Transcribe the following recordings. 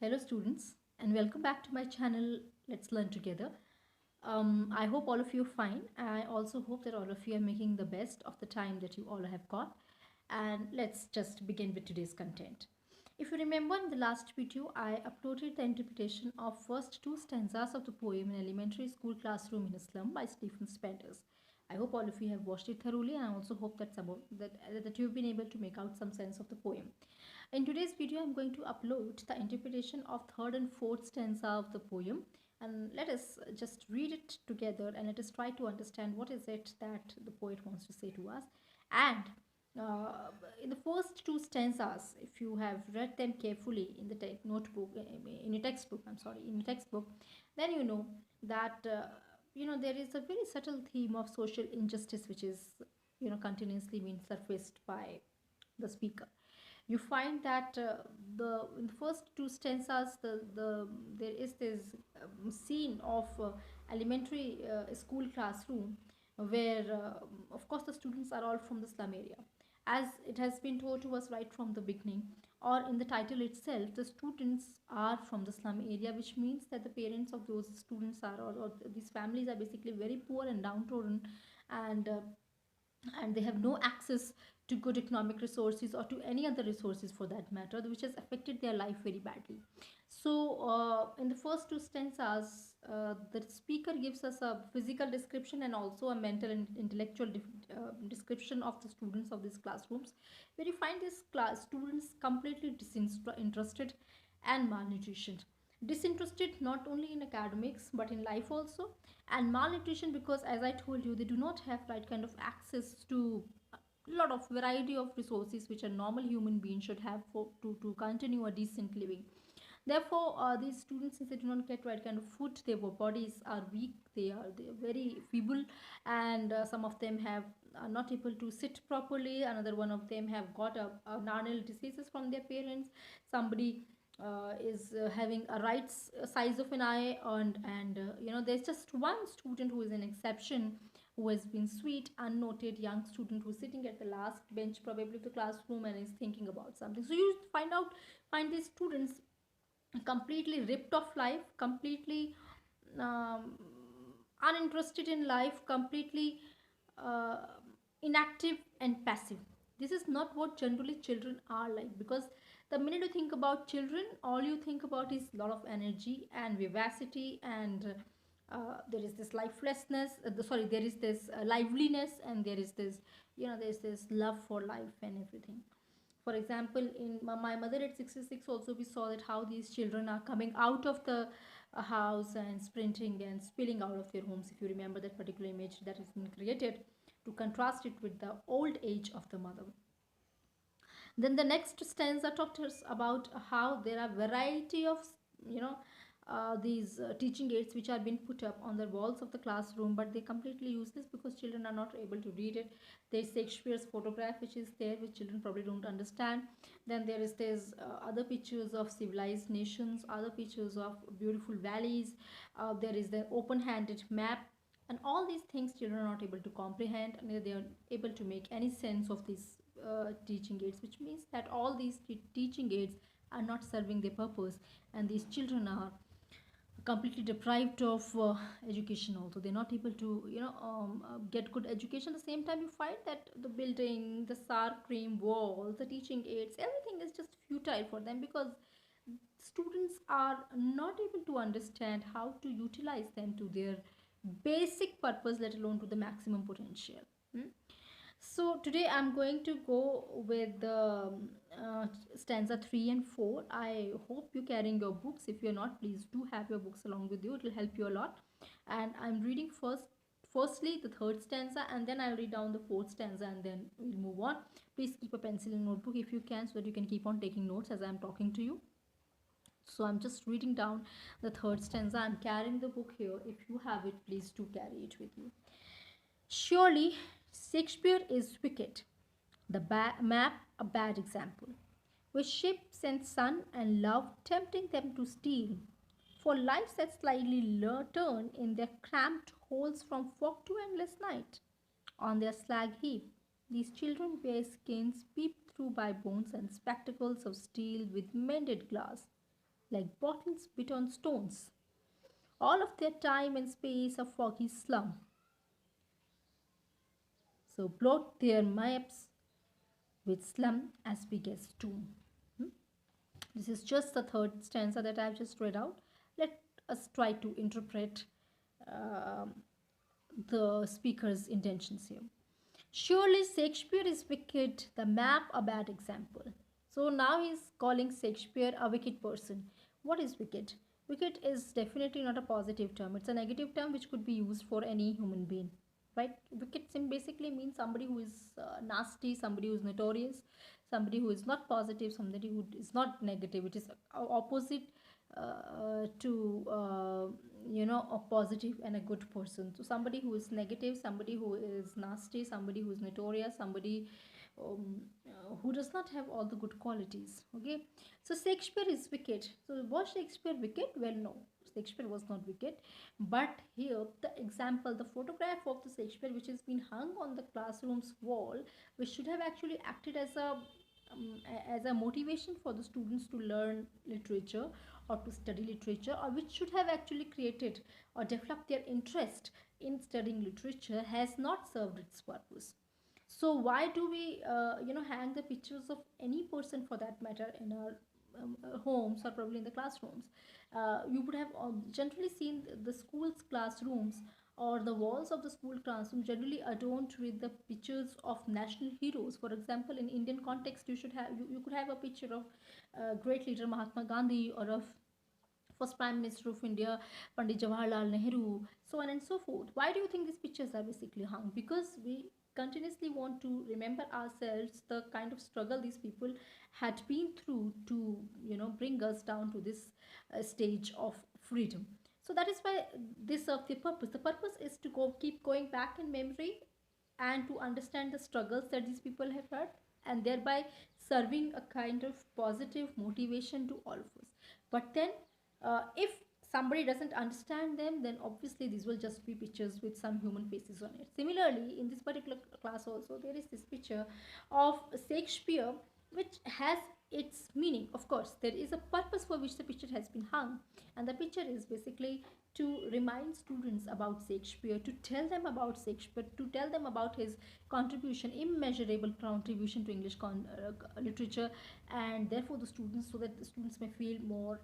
Hello students and welcome back to my channel. Let's learn together. I hope all of you are fine. I also hope that all of you are making the best of the time that you all have got. And let's just begin with today's content. If you remember in the last video, I uploaded the interpretation of first two stanzas of the poem in elementary school classroom in a slum by Stephen Spenders. I hope all of you have watched it thoroughly, and I also hope that you've been able to make out some sense of the poem. In today's video, I'm going to upload the interpretation of third and fourth stanza of the poem, and let us just read it together and let us try to understand what is it that the poet wants to say to us. And uh, in the first two stanzas, if you have read them carefully in the notebook, in your textbook, I'm sorry, in your textbook, then you know that there is a very subtle theme of social injustice which is continuously being surfaced by the speaker. You find that the in the first two stanzas there is this scene of elementary school classroom where of course the students are all from the slum area, as it has been told to us right from the beginning, or in the title itself the students are from the slum area, which means that the parents of those students are, or these families are basically very poor and downtrodden, and and they have no access to good economic resources or to any other resources for that matter, which has affected their life very badly. So in the first two stanzas, the speaker gives us a physical description and also a mental and intellectual description of the students of these classrooms, where you find these class students completely disinterested and malnutrition. Disinterested not only in academics but in life also, and malnutrition because, as I told you, they do not have right kind of access to a lot of variety of resources which a normal human being should have to continue a decent living. Therefore these students, since they do not get right kind of food, their bodies are weak, they are very feeble, and some of them have are not able to sit properly. Another one of them have got a gnarly diseases from their parents. Somebody is having a size of an eye, and there's just one student who is an exception, who has been sweet, unnoted young student who's sitting at the last bench probably of the classroom and is thinking about something. So you find these students completely ripped off life, completely um, uninterested in life, completely uh, inactive and passive. This is not what generally children are like, because the minute you think about children, all you think about is a lot of energy and vivacity, and there is this lifelessness, there is this liveliness, and there is this, there's this love for life and everything. For example, in my mother at 66 also, we saw that how these children are coming out of the house and sprinting and spilling out of their homes. If you remember that particular image that has been created to contrast it with the old age of the mother. Then the next stanza talks us about how there are variety of, you know, these teaching aids which are being put up on the walls of the classroom, but they're completely useless because children are not able to read it. There's Shakespeare's photograph which is there, which children probably don't understand. Then there's other pictures of civilized nations, other pictures of beautiful valleys. There is the open-handed map, and all these things children are not able to comprehend, and they are able to make any sense of these teaching aids, which means that all these teaching aids are not serving their purpose, and these children are completely deprived of education also. They're not able to get good education. At the same time, you find that the building, the sour cream walls, the teaching aids, everything is just futile for them, because students are not able to understand how to utilize them to their basic purpose, let alone to the maximum potential. Hmm? So today I'm going to go with the stanza 3 and 4. I hope you're carrying your books. If you're not, please do have your books along with you. It will help you a lot. And I'm reading firstly the third stanza, and then I'll read down the fourth stanza, and then we'll move on. Please keep a pencil and notebook if you can, so that you can keep on taking notes as I'm talking to you. So I'm just reading down the third stanza. I'm carrying the book here. If you have it, please do carry it with you. Surely Shakespeare is wicked, the map a bad example, with ships and sun and love tempting them to steal, for lives that slightly turn in their cramped holes from fog to endless night. On their Slagheap, these children wear skins peeped through by bones and spectacles of steel with mended glass. like bottles bit on stones. All of their time and space a foggy slum. So blot their maps with slum as big as tomb. Hmm? This is just the third stanza that I've just read out. Let us try to interpret um, the speaker's intentions here. Surely Shakespeare is wicked, the map a bad example. So now he's calling Shakespeare a wicked person. What is wicked? Wicked is definitely not a positive term. It's a negative term which could be used for any human being. Right? Wicked basically means somebody who is nasty, somebody who is notorious, somebody who is not positive, somebody who is not negative. It is opposite to a positive and a good person. So somebody who is negative, somebody who is nasty, somebody who is notorious, somebody who does not have all the good qualities. Okay, so Shakespeare is wicked. So was Shakespeare wicked? Well, no, Shakespeare was not wicked. But here the example, the photograph of the Shakespeare which has been hung on the classroom's wall, which should have actually acted as a motivation for the students to learn literature or to study literature, or which should have actually created or developed their interest in studying literature, has not served its purpose. So why do we hang the pictures of any person for that matter in our homes or probably in the classrooms? You would have generally seen the school's classrooms or the walls of the school classroom generally adorned with the pictures of national heroes. For example, in Indian context, you could have a picture of great leader Mahatma Gandhi, or of first Prime Minister of India, Pandit Jawaharlal Nehru, so on and so forth. Why do you think these pictures are basically hung? Because we continuously want to remember ourselves the kind of struggle these people had been through to bring us down to this stage of freedom. So that is why this serves the purpose. The purpose is to keep going back in memory and to understand the struggles that these people have had, and thereby serving a kind of positive motivation to all of us. But then if somebody doesn't understand them, then obviously these will just be pictures with some human faces on it. Similarly, in this particular class also, there is this picture of Shakespeare which has its meaning. Of course, there is a purpose for which the picture has been hung, and the picture is basically to remind students about Shakespeare, to tell them about Shakespeare, to tell them about his contribution, immeasurable contribution to English literature, and therefore the students, so that the students may feel more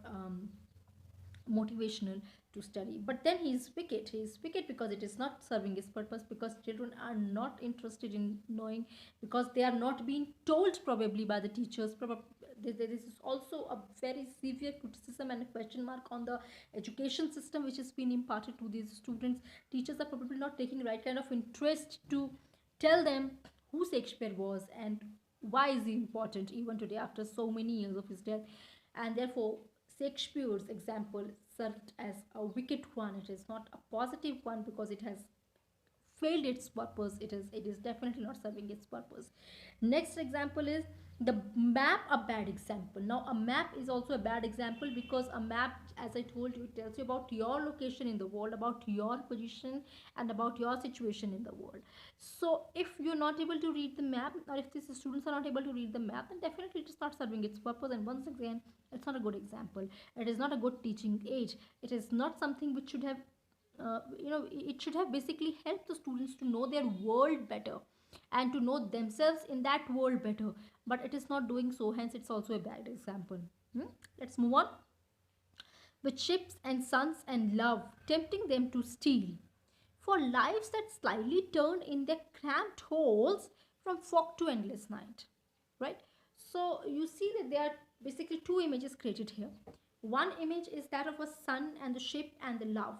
motivational to study. But then he's wicked because it is not serving his purpose, because children are not interested in knowing, because they are not being told probably by the teachers. There is also a very severe criticism and a question mark on the education system which has been imparted to these students. Teachers are probably not taking the right kind of interest to tell them who Shakespeare was and why is he important even today after so many years of his death. And therefore Shakespeare's example served as a wicked one. It is not a positive one because it has failed its purpose. It is definitely not serving its purpose. Next example is the map, a bad example. Now a map is also a bad example because a map, as I told you, it tells you about your location in the world, about your position, and about your situation in the world. So if you're not able to read the map, or if these students are not able to read the map, then definitely it is not serving its purpose. And once again, it's not a good example. It is not a good teaching aid. It is not something which should have it should have basically helped the students to know their world better and to know themselves in that world better, but it is not doing so, hence it's also a bad example. Let's move on. With ships and suns and love tempting them to steal for lives that slyly turn in their cramped holes from fog to endless night. Right? So you see that there are basically two images created here. One image is that of a sun and the ship and the love.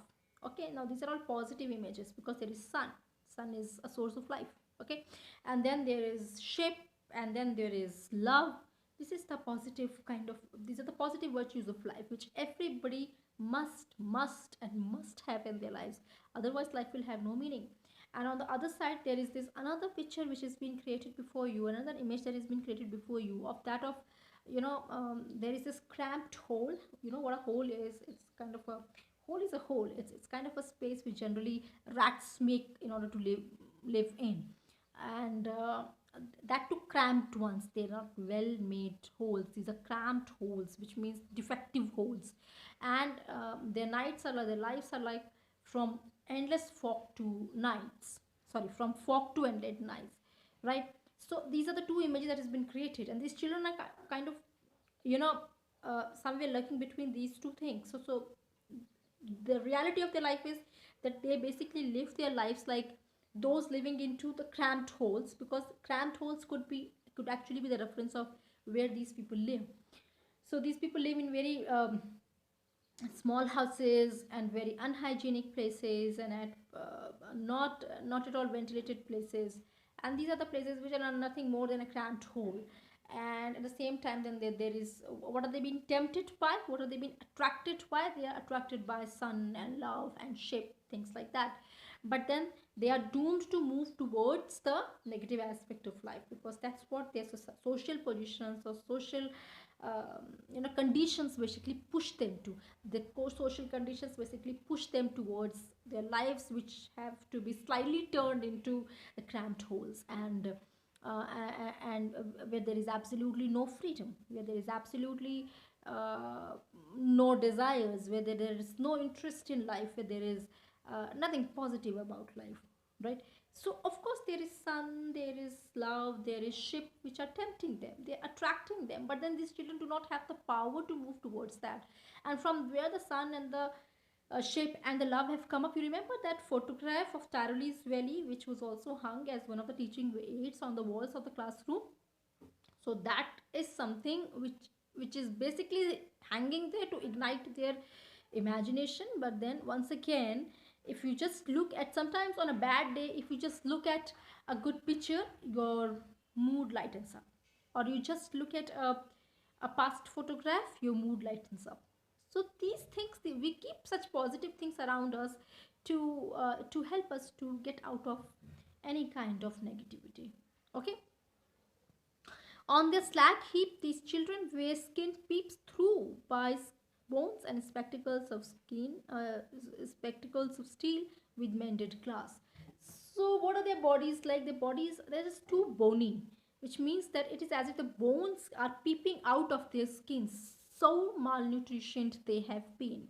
Okay, now these are all positive images because there is sun. Sun is a source of life. Okay, and then there is ship, and then there is love. This is the positive kind of, these are the positive virtues of life which everybody must and must have in their lives, otherwise life will have no meaning. And on the other side there is this another picture which has been created before you, another image that has been created before you, of that of there is this cramped hole. You know what a hole is? It's kind of a hole is a hole. It's kind of a space which generally rats make in order to live in. And that too cramped ones. They're not well made holes. These are cramped holes, which means defective holes. And their nights are like, their lives are like from endless fog to nights. Sorry, from fog to endless nights, right? So these are the two images that has been created, and these children are kind of, you know, somewhere lurking between these two things. So the reality of their life is that they basically live their lives like those living into the cramped holes, because cramped holes could actually be the reference of where these people live. So these people live in very small houses and very unhygienic places, and at not at all ventilated places, and these are the places which are nothing more than a cramped hole. And at the same time, then there is, what are they being tempted by, what are they being attracted by? They are attracted by sun and love and shape, things like that. But then they are doomed to move towards the negative aspect of life, because that's what their social positions or social conditions basically push them to. The social conditions basically push them towards their lives, which have to be slightly turned into the cramped holes, and where there is absolutely no freedom, where there is absolutely no desires, where there is no interest in life, where there is nothing positive about life, right? So of course there is sun, there is love, there is ship, which are tempting them, they're attracting them, but then these children do not have the power to move towards that. And from where the sun and the ship and the love have come up, you remember that photograph of Tyrolese Valley, which was also hung as one of the teaching aids on the walls of the classroom. So that is something which is basically hanging there to ignite their imagination. But then once again, if you just look at, sometimes on a bad day, if you just look at a good picture, your mood lightens up. Or you just look at a past photograph, your mood lightens up. So these things, we keep such positive things around us to help us to get out of any kind of negativity. Okay. On their slag heap, these children wear skin peeps through by bones and spectacles of steel with mended glass. So, what are their bodies like? Their bodies, they're just too bony, which means that it is as if the bones are peeping out of their skins. So malnutritioned they have been.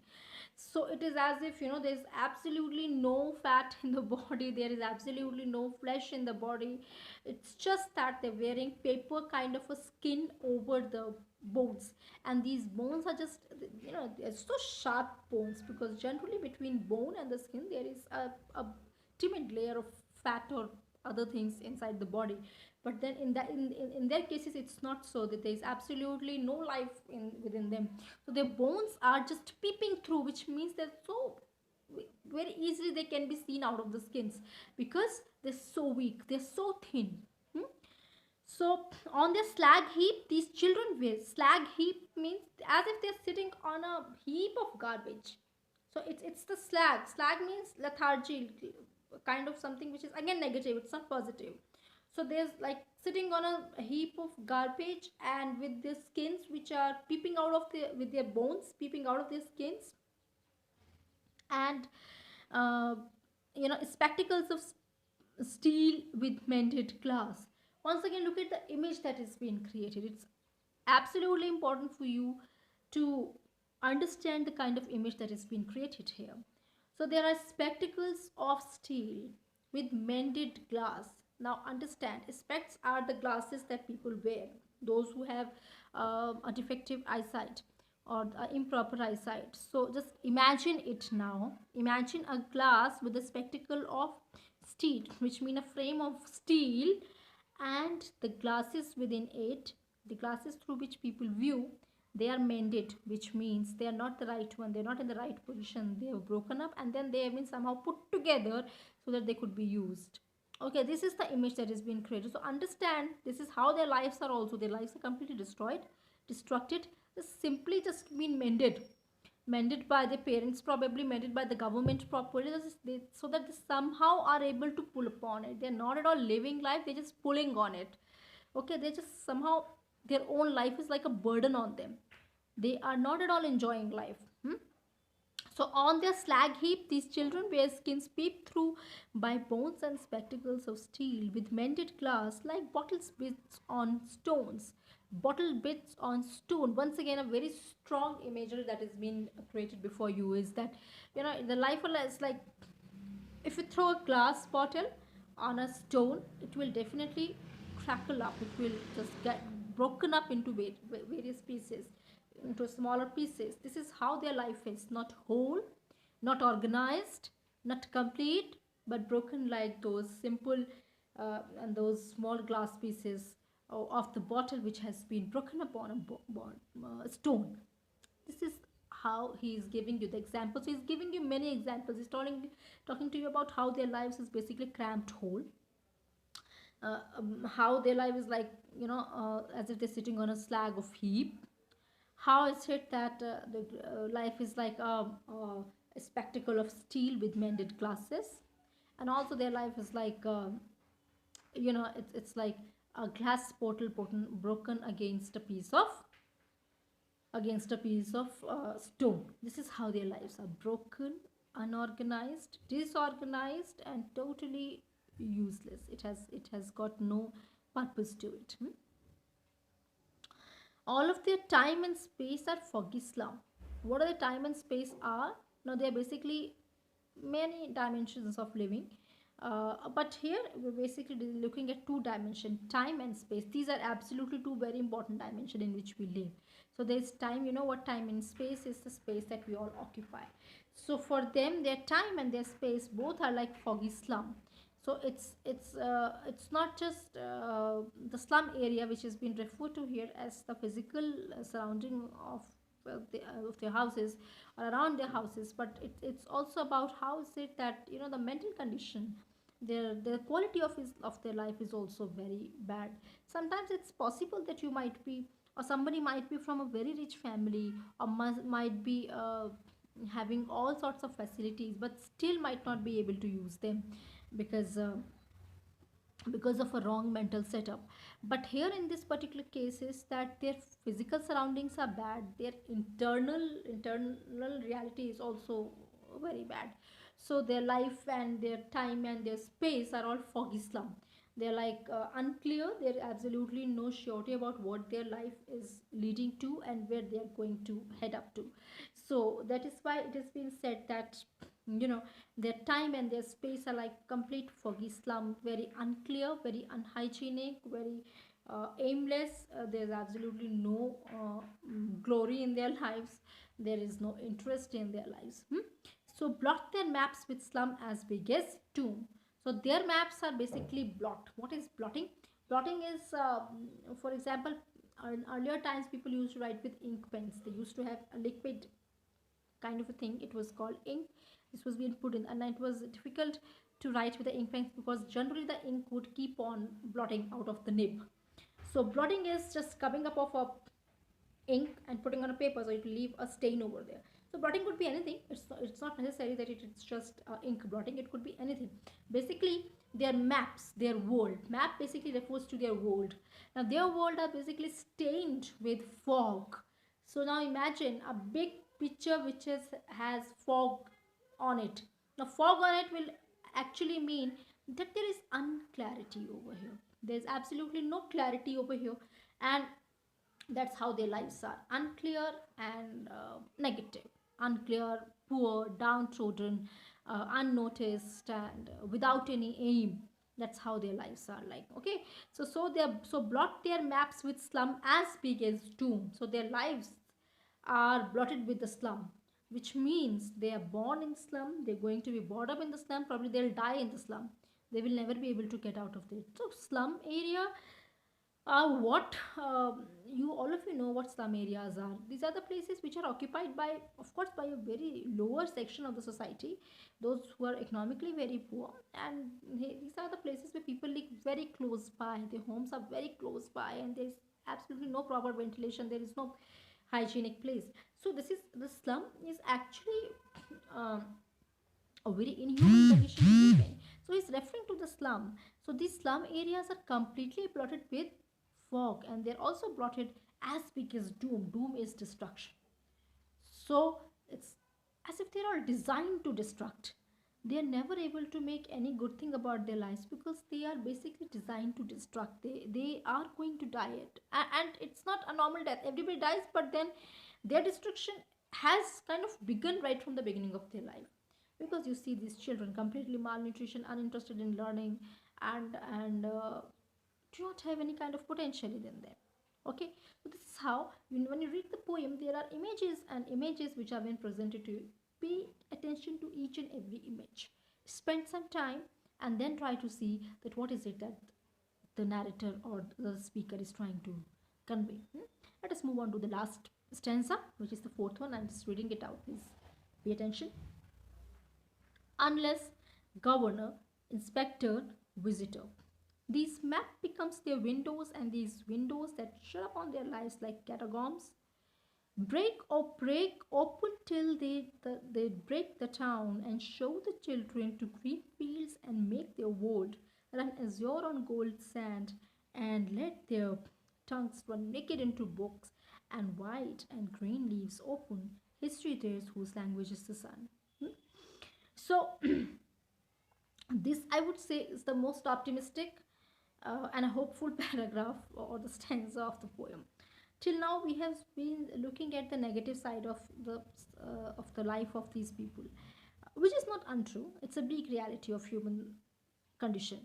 So it is as if, there's absolutely no fat in the body, there is absolutely no flesh in the body. It's just that they're wearing paper kind of a skin over the bones, and these bones are just, they're so sharp bones, because generally between bone and the skin there is a timid layer of fat or other things inside the body. But then in their cases, it's not so, that there is absolutely no life in within them. So their bones are just peeping through, which means they're so very easily they can be seen out of the skins, because they're so weak, they're so thin. Hmm? So on their slag heap, these children wear slag heap, means as if they're sitting on a heap of garbage. So it's the slag means lethargy, kind of something which is again negative, it's not positive. So there's like sitting on a heap of garbage, and with their skins which are peeping out of their, with their bones peeping out of their skins, and uh, spectacles of steel with mended glass. Once again, look at the image that is being created. It's absolutely important for you to understand the kind of image that is being created here. So there are spectacles of steel with mended glass. Now understand, specs are the glasses that people wear, those who have a defective eyesight or improper eyesight. So just imagine it now. Imagine a glass with a spectacle of steel, which mean a frame of steel, and the glasses within it, the glasses through which people view, they are mended, which means they are not the right one, they're not in the right position, they have broken up, and then they have been somehow put together so that they could be used. Okay, this is the image that is being created. So understand, this is how their lives are also, their lives are completely destroyed, destructed, just simply just been mended by their parents, probably mended by the government properly, so that they somehow are able to pull upon it. They're not at all living life, they're just pulling on it. Okay, they just somehow, their own life is like a burden on them, they are not at all enjoying life. So on their slag heap, these children wear skins peeped through by bones and spectacles of steel, with mended glass like bottles bits on stones. Bottle bits on stone. Once again, a very strong imagery that has been created before you is that, the life is like, if you throw a glass bottle on a stone, it will definitely crackle up. It will just get broken up into various pieces, into smaller pieces. This is how their life is, not whole, not organized, not complete, but broken like those simple and those small glass pieces of the bottle which has been broken upon a stone. This is how he is giving you the examples. So he's giving you many examples. He's talking to you about how their lives is basically cramped hole. How their life is like, as if they're sitting on a slag of heap. How is it that the life is like a spectacle of steel with mended glasses, and also their life is like, it's like a glass bottle broken against a piece of stone. This is how their lives are: broken, unorganized, disorganized, and totally useless. It has got no purpose to it. All of their time and space are foggy slum. What are the time and space are? Now they are basically many dimensions of living, but here we're basically looking at two dimension, time and space. These are absolutely two very important dimension in which we live. So there's time, what time and space is: the space that we all occupy. So for them, their time and their space both are like foggy slum. So it's not just the slum area which has been referred to here as the physical surrounding of their houses or around their houses, but it's also about how is it that, the mental condition, their quality of their life is also very bad. Sometimes it's possible that you might be, or somebody might be from a very rich family, or might be having all sorts of facilities, but still might not be able to use them because because of a wrong mental setup. But here in this particular case is that their physical surroundings are bad, their internal reality is also very bad. So their life and their time and their space are all foggy slum. They're like unclear. There's absolutely no surety about what their life is leading to and where they are going to head up to. So that is why it has been said that, you know their time and their space are like complete foggy slum, very unclear, very unhygienic, very aimless. There's absolutely no glory in their lives. There is no interest in their lives. So blot their maps with slum as big as tomb. So their maps are basically blot. What is blotting? Blotting is, for example, in earlier times people used to write with ink pens. They used to have a liquid kind of a thing. It was called ink. This was being put in, and it was difficult to write with the ink pens because generally the ink would keep on blotting out of the nib. So blotting is just coming up of a ink and putting on a paper, so it will leave a stain over there. So blotting could be anything. It's not necessary that it's just ink blotting. It could be anything. Basically, their maps, their world. Map basically refers to their world. Now their world are basically stained with fog. So now imagine a big picture which has fog on it. Now fog on it will actually mean that there is unclarity over here. There's absolutely no clarity over here, and that's how their lives are: unclear and negative. Unclear, poor, downtrodden, unnoticed, and without any aim. That's how their lives are like. Okay, so blot their maps with slum as big as doom. So their lives are blotted with the slum, which means they are born in slum, they're going to be brought up in the slum, probably they'll die in the slum. They will never be able to get out of it. So slum area, what you all of you know what slum areas are. These are the places which are occupied by, of course, by a very lower section of the society, those who are economically very poor, and these are the places where people live very close by. Their homes are very close by, and there is absolutely no proper ventilation. There is no hygienic place. So the slum is actually um, a very inhuman condition to live in. So he's referring to the slum. So these slum areas are completely blotted with fog, and they're also blotted as big as doom. Doom is destruction. So it's as if if they're all designed to destruct, they are never able to make any good thing about their lives, because they are basically designed to destruct. They are going to die it, and it's not a normal death. Everybody dies, but then their destruction has kind of begun right from the beginning of their life, because you see these children completely malnutrition, uninterested in learning, and do not have any kind of potential in them. Okay, so this is how, when you read the poem, there are images and images which have been presented to you. Pay attention to each and every image. Spend some time and then try to see that what is it that the narrator or the speaker is trying to convey. Let us move on to the last stanza, which is the fourth one. I'm just reading it out. Please pay attention. Unless governor, inspector, visitor. These map becomes their windows, and these windows that shut up on their lives like catacombs. Break open till they break the town and show the children to green fields and make their world run azure on gold sand, and let their tongues run naked into books, and white and green leaves open history theirs whose language is the sun. Hmm? So this, I would say, is the most optimistic and a hopeful paragraph or the stanza of the poem. Till now, we have been looking at the negative side of the life of these people, which is not untrue. It's a big reality of human condition.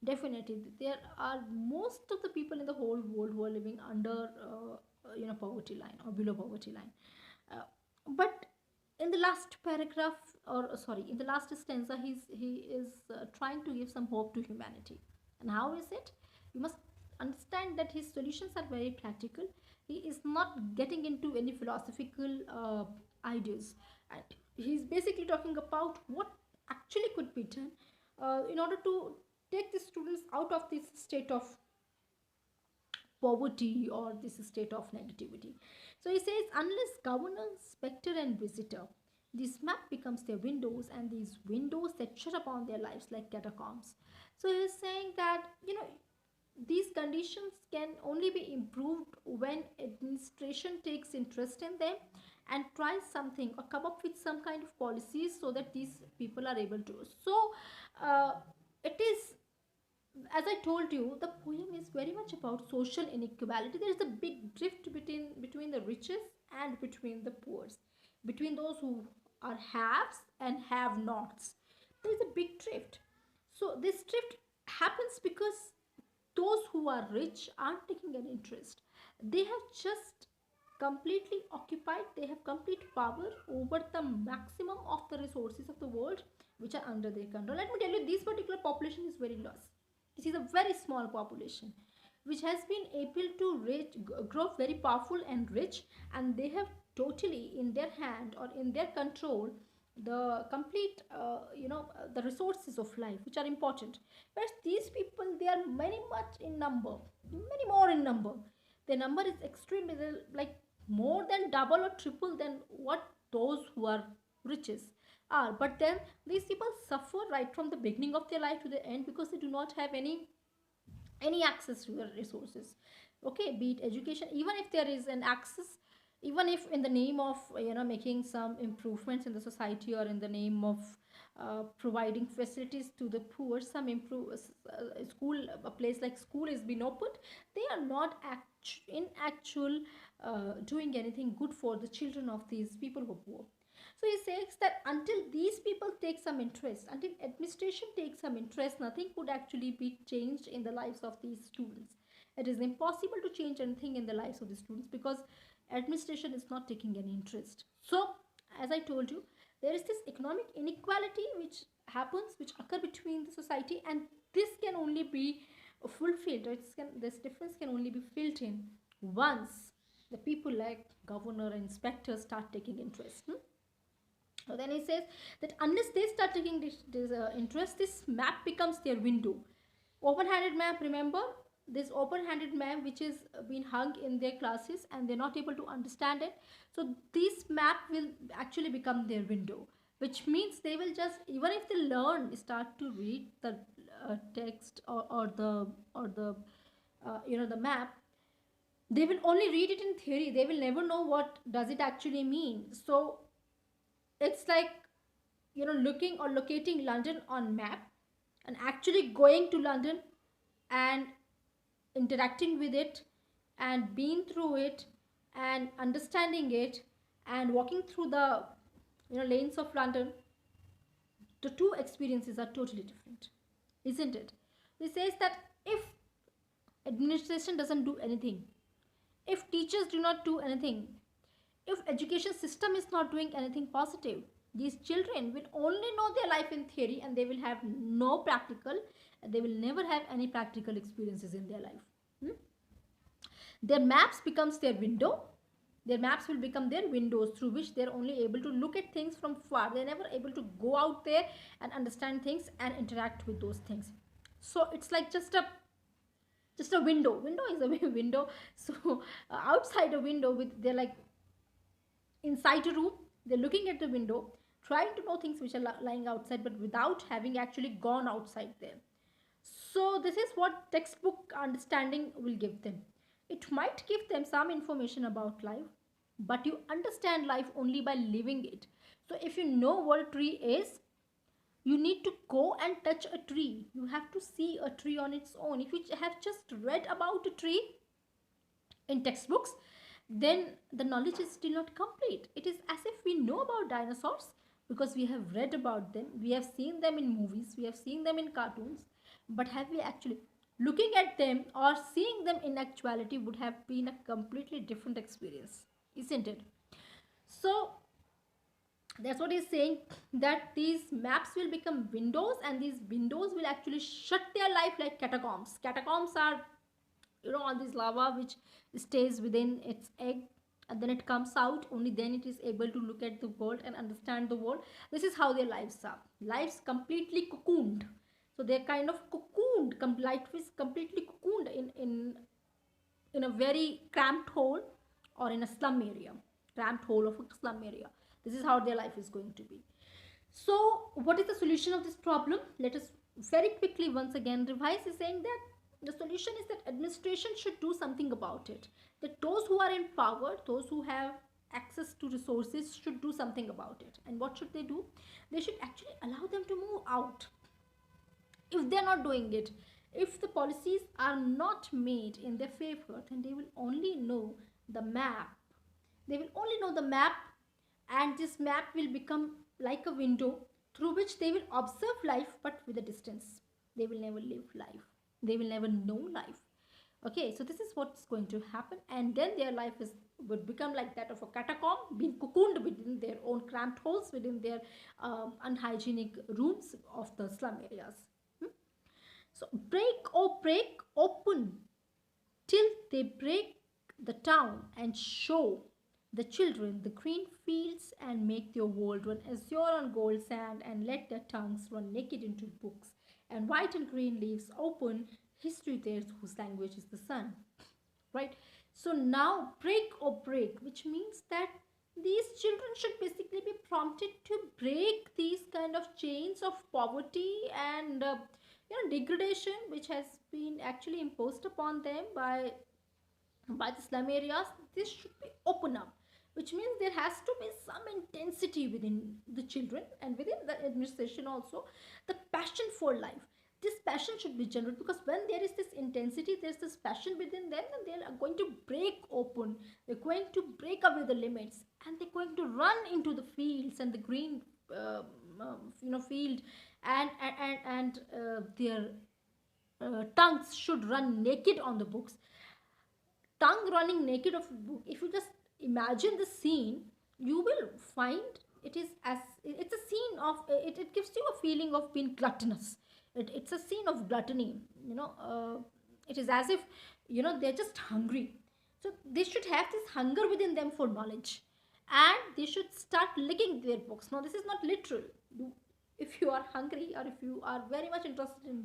Definitely, there are most of the people in the whole world who are living under poverty line or below poverty line. Uh, but in the last paragraph, or sorry, in the last stanza, he is trying to give some hope to humanity. And how is it? You must understand that his solutions are very practical. He is not getting into any philosophical ideas, and he's basically talking about what actually could be done in order to take the students out of this state of poverty or this state of negativity. So he says, unless governor, spectre, and visitor, this map becomes their windows, and these windows that shut upon their lives like catacombs. So he is saying that, these conditions can only be improved when administration takes interest in them and tries something or come up with some kind of policies so that these people are able to. So uh, it is, as I told you, the poem is very much about social inequality. There is a big drift between the riches and between the poor, between those who are haves and have nots. There is a big drift. So this drift happens because those who are rich aren't taking an interest. They have just completely occupied, they have complete power over the maximum of the resources of the world which are under their control. Let me tell you, this particular population is very less. This is a very small population which has been able to grow very powerful and rich, and they have totally in their hand or in their control the complete the resources of life which are important. Whereas these people, they are many much in number, many more in number. Their number is extremely, like more than double or triple than what those who are riches are. But then these people suffer right from the beginning of their life to the end, because they do not have any access to the resources. Okay, be it education, even if there is an access, even if in the name of making some improvements in the society, or in the name of providing facilities to the poor, some improve school, a place like school is being opened, they are not in actual doing anything good for the children of these people who are poor. So he says that until these people take some interest, until administration takes some interest, nothing could actually be changed in the lives of these students. It is impossible to change anything in the lives of the students because administration is not taking any interest. So, as I told you, there is this economic inequality which happens, which occur between the society, and this can only be fulfilled, or this difference can only be filled in once the people like governor and inspectors start taking interest. So then he says that unless they start taking this interest, this map becomes their window. Open-handed map, remember? This open-handed map which is being hung in their classes, and they're not able to understand it. So this map will actually become their window, which means they will just, even if they start to read the text, or the map, they will only read it in theory. They will never know what does it actually mean. So It's like, looking or locating London on map and actually going to London and interacting with it and being through it and understanding it and walking through the lanes of London. The two experiences are totally different, isn't it? This says that if administration doesn't do anything, if teachers do not do anything, if education system is not doing anything positive, these children will only know their life in theory and they will have no practical, they will never have any practical experiences in their life. Hmm? Their maps becomes their window. Their maps will become their windows through which they're only able to look at things from far. They're never able to go out there and understand things and interact with those things. So it's like just a window is a window. So outside a window, with they're like inside a room, they're looking at the window, trying to know things which are lying outside, but without having actually gone outside there. So this is what textbook understanding will give them. It might give them some information about life, but you understand life only by living it. So if you know what a tree is, you need to go and touch a tree. You have to see a tree on its own. If you have just read about a tree in textbooks, then the knowledge is still not complete. It is as if we know about dinosaurs because we have read about them, we have seen them in movies, we have seen them in cartoons, but have we actually looking at them or seeing them in actuality would have been a completely different experience, isn't it? So that's what he's saying, that these maps will become windows and these windows will actually shut their life like catacombs. Catacombs are, all this lava which stays within its egg and then it comes out, only then it is able to look at the world and understand the world. This is how their lives are, lives completely cocooned. So they're kind of cocooned, life is completely cocooned in a very cramped hole or in a slum area, cramped hole of a slum area. This is how their life is going to be. So what is the solution of this problem? Let us very quickly once again revise. Is saying that the solution is that administration should do something about it, that those who are in power, those who have access to resources should do something about it. And what should they do? They should actually allow them to move out. If they're not doing it, if the policies are not made in their favor, then they will only know the map. They will only know the map, and this map will become like a window through which they will observe life but with a distance. They will never live life, they will never know life. Okay, so this is what's going to happen, and then their life is would become like that of a catacomb, being cocooned within their own cramped holes, within their unhygienic rooms of the slum areas. Hmm? So break, oh break open till they break the town and show the children the green fields and make their world run azure on gold sand, and let their tongues run naked into books and white and green leaves open history there whose language is the sun. Right? So now break or break, which means that these children should basically be prompted to break these kind of chains of poverty and degradation which has been actually imposed upon them by the slum areas. This should be open up, which means there has to be some intensity within the children and within the administration also, the passion for life. This passion should be generated, because when there is this intensity, there's this passion within them, and they are going to break open, they're going to break away the limits, and they're going to run into the fields and the green field, and their tongues should run naked on the books. Tongue running naked of a book, if you just imagine the scene, you will find it is as it's a scene of it gives you a feeling of being gluttonous. It's a scene of gluttony. It is as if they're just hungry. So they should have this hunger within them for knowledge, and they should start licking their books. Now this is not literal. If you are hungry or if you are very much interested in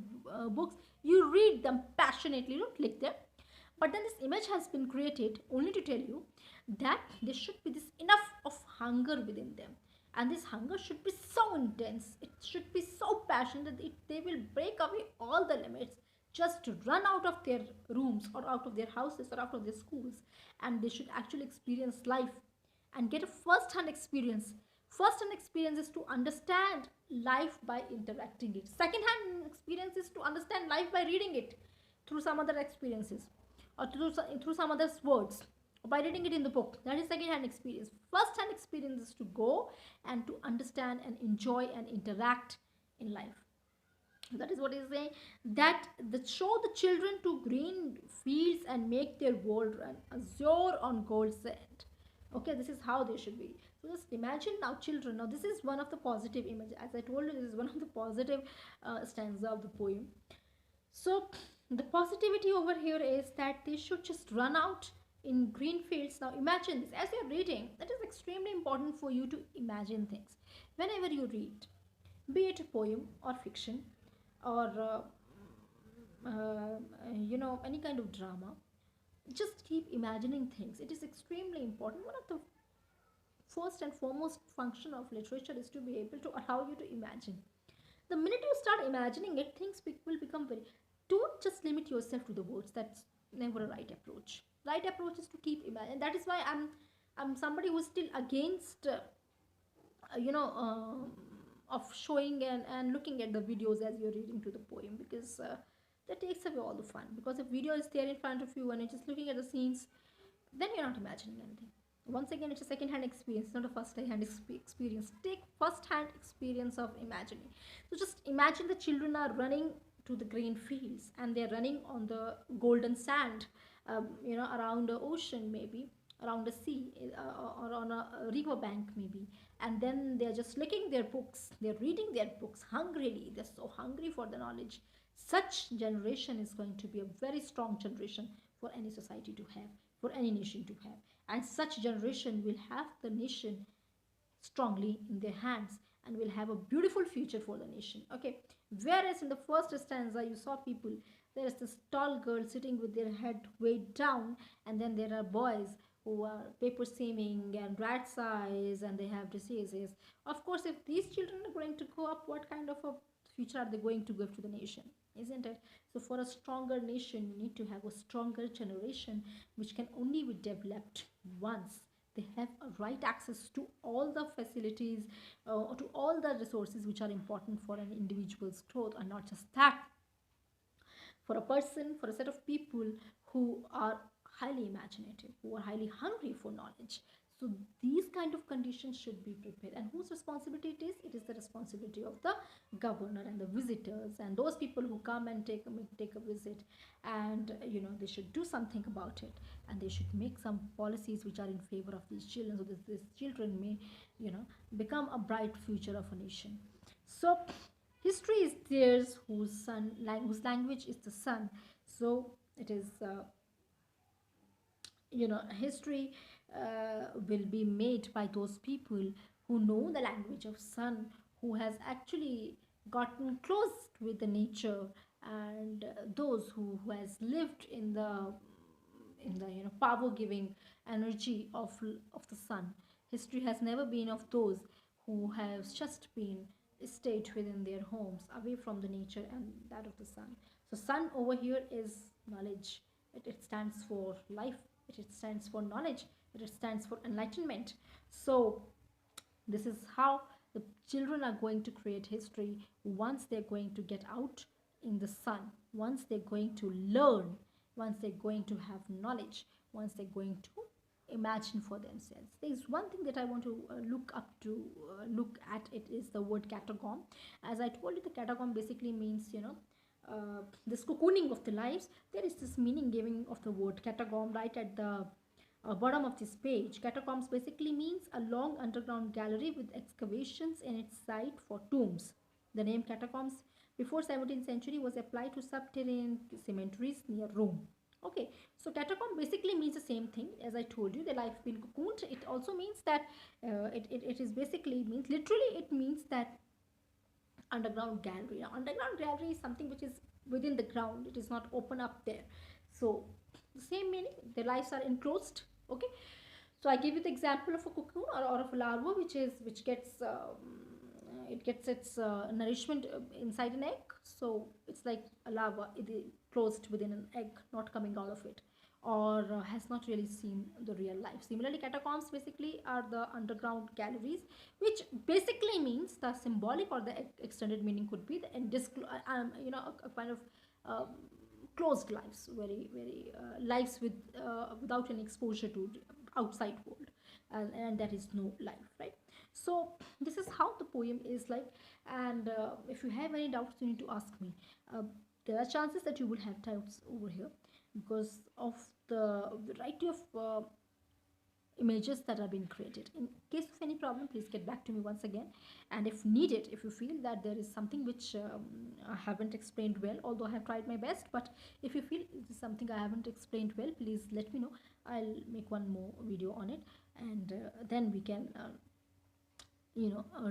books, you read them passionately, you don't lick them. But then this image has been created only to tell you that there should be this enough of hunger within them, and this hunger should be so intense, it should be so passionate that they will break away all the limits just to run out of their rooms or out of their houses or out of their schools, and they should actually experience life and get a first hand experience First hand experience is to understand life by interacting it. Second hand experience is to understand life by reading it through some other experiences, or through some other words, or by reading it in the book. That is second hand experience. First hand experience is to go and to understand and enjoy and interact in life. That is what he's saying, that the show the children to green fields and make their world run azure on gold sand. Okay, this is how they should be. So just imagine now children. Now this is one of the positive image, as I told you, this is one of the positive stanza of the poem. So the positivity over here is that they should just run out in green fields. Now imagine this as you're reading. That is extremely important for you to imagine things whenever you read, be it a poem or fiction, or any kind of drama. Just keep imagining things. It is extremely important. One of the first and foremost function of literature is to be able to allow you to imagine. The minute you start imagining it, things will become very. Don't just limit yourself to the words. That's never a right approach. Right approach is to keep imagining. That is why I'm somebody who's still against you know of showing and looking at the videos as you're reading to the poem, because that takes away all the fun. Because if video is there in front of you and you're just looking at the scenes, then you're not imagining anything. Once again, it's a second hand experience, not a first hand experience. Take first hand experience of imagining. So just imagine the children are running to the green fields and they're running on the golden sand, around the ocean, maybe around the sea, or on a river bank maybe. And then they're just licking their books, they're reading their books hungrily, they're so hungry for the knowledge. Such generation is going to be a very strong generation for any society to have, for any nation to have. And such generation will have the nation strongly in their hands and will have a beautiful future for the nation. Okay, whereas in the first stanza you saw people, there is this tall girl sitting with their head weighed down, and then there are boys who are paper seaming and rat size, and they have diseases. Of course, if these children are going to grow up, what kind of a future are they going to give to the nation, isn't it? So for a stronger nation, you need to have a stronger generation, which can only be developed once they have a right access to all the facilities, to all the resources which are important for an individual's growth. And not just that, for a person, for a set of people who are highly imaginative, who are highly hungry for knowledge. So these kind of conditions should be prepared. And whose responsibility it is? It is the responsibility of the governor and the visitors and those people who come and take a visit. And they should do something about it, and they should make some policies which are in favor of these children, so that these children may become a bright future of a nation. So history is theirs whose language is the sun. So it is history will be made by those people who know the language of sun, who has actually gotten close with the nature, and those who has lived in the power giving energy of the sun. History has never been of those who have just been stayed within their homes, away from the nature and that of the sun. So sun over here is knowledge. It stands for life, it stands for knowledge, it stands for enlightenment. So this is how the children are going to create history, once they're going to get out in the sun, once they're going to learn, once they're going to have knowledge, once they're going to imagine for themselves. There's one thing that I want to look at. It is the word catacomb. As I told you, the catacomb basically means this cocooning of the lives. There is this meaning giving of the word catacomb right at the bottom of this page. Catacombs basically means a long underground gallery with excavations in its side for tombs. The name catacombs before 17th century was applied to subterranean cemeteries near Rome. Okay, so catacomb basically means the same thing. As I told you, the life being cocooned. It also means that it is basically means, literally it means that underground gallery. Now, underground gallery is something which is within the ground. It is not open up there. So the same meaning, their lives are enclosed. Okay, so I give you the example of a cocoon, or of a larva, which gets it gets its nourishment inside an egg. So it's like a larva, it is closed within an egg, not coming out of it. or has not really seen the real life. Similarly, catacombs basically are the underground galleries, which basically means the symbolic or the extended meaning could be the a kind of um, closed lives, very lives without any exposure to outside world, and that is no life, right? So this is how the poem is like, and if you have any doubts, you need to ask me. uh, there are chances that you will have doubts over here because of the variety of images that are being created. In case of any problem, please get back to me once again, and if needed, if you feel that there is something which I haven't explained well, although I have tried my best, but if you feel it is something I haven't explained well, please let me know. I'll make one more video on it, and then we can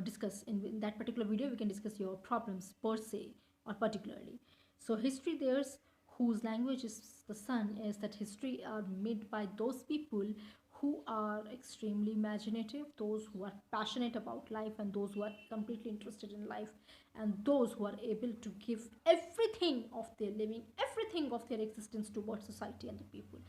discuss in that particular video. We can discuss your problems per se or particularly. So history theirs whose language is the sun is that history are made by those people who are extremely imaginative, those who are passionate about life, and those who are completely interested in life, and those who are able to give everything of their living, everything of their existence towards society and the people.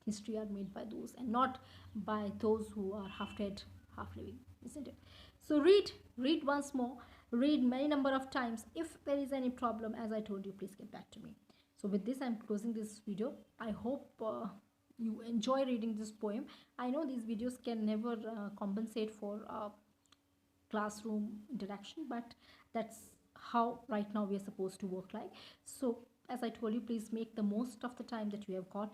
History are made by those and not by those who are half dead, half living, isn't it? So read once more, read many number of times. If there is any problem, as I told you, please get back to me. So with this, I'm closing this video. I hope you enjoy reading this poem. I know these videos can never compensate for classroom interaction, but that's how right now we are supposed to work like. So as I told you, please make the most of the time that you have got.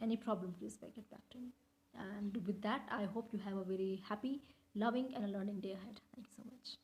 Any problem, please get back to me. And with that, I hope you have a very happy, loving, and a learning day ahead. Thank you so much.